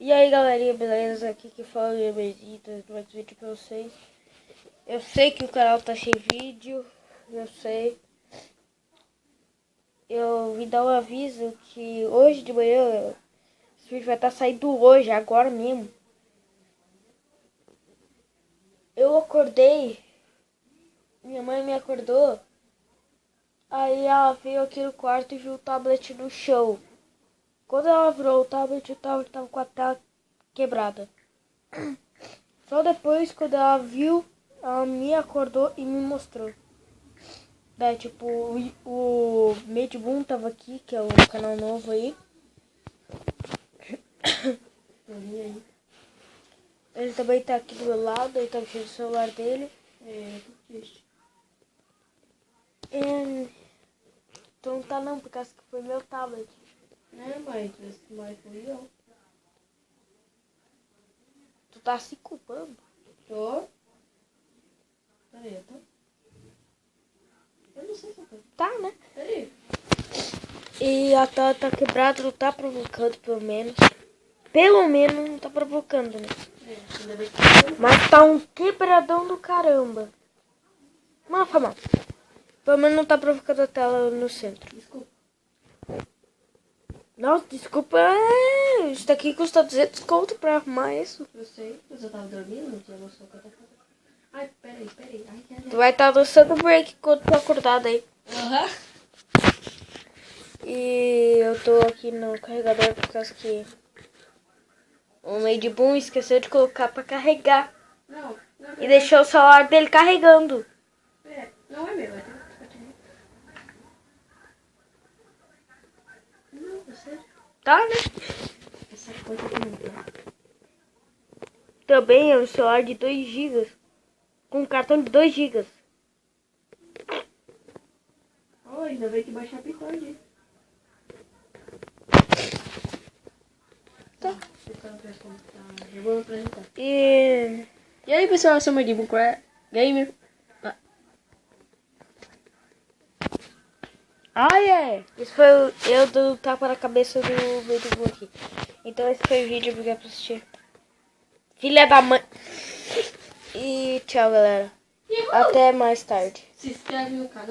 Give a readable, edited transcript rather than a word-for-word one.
E aí galerinha, beleza? Aqui que fala o Emerita, mais vídeo pra vocês. Eu sei que o canal tá sem vídeo, eu sei. Eu vim dar um aviso que hoje de manhã, esse vídeo vai estar saindo hoje, agora mesmo. Eu acordei, minha mãe me acordou, aí ela veio aqui no quarto e viu o tablet no chão. Quando ela virou o tablet tava com a tela quebrada. Só depois, quando ela viu, ela me acordou e me mostrou. Daí, tipo, o Medboom tava aqui, que é um canal novo aí. Ele também tá aqui do meu lado, ele tá mexendo no celular dele. Tô triste. Então não tá não, por causa que foi meu tablet. Mas fui eu. Tu tá se culpando? Tô. Peraí, eu tô. Eu não sei se eu tô. Tá, né? Peraí. E a tela tá quebrada, não tá provocando, pelo menos. Pelo menos não tá provocando, né? Ainda bem que Mas tá um quebradão do caramba. Não, foi mal. Pelo menos não tá provocando a tela no centro. Desculpa. Nossa, desculpa. Isso daqui custa 200 conto pra arrumar isso. Eu sei, mas eu tava dormindo, não tinha noção que eu tava fazendo. Ai, peraí. Ai. Tu vai estar dançando break quando tu acordado aí. Aham. E eu tô aqui no carregador por causa que o Medboom esqueceu de colocar pra carregar. Não E deixou o celular dele carregando. não é meu, é teu. Não, é sério. Tá, né? Essa coisa aqui não tá. Também é um celular de 2 GB. Com um cartão de 2 GB. Oh, ainda bem que baixar a Bitcoin. Tá. Eu vou apresentar. E E aí, pessoal, eu sou o Medboom Gamer. Esse foi eu do tapa na cabeça do Medboom aqui. Então esse foi o vídeo, obrigado por assistir. Filha da mãe. E tchau, galera. Até mais tarde. Se inscreve no canal.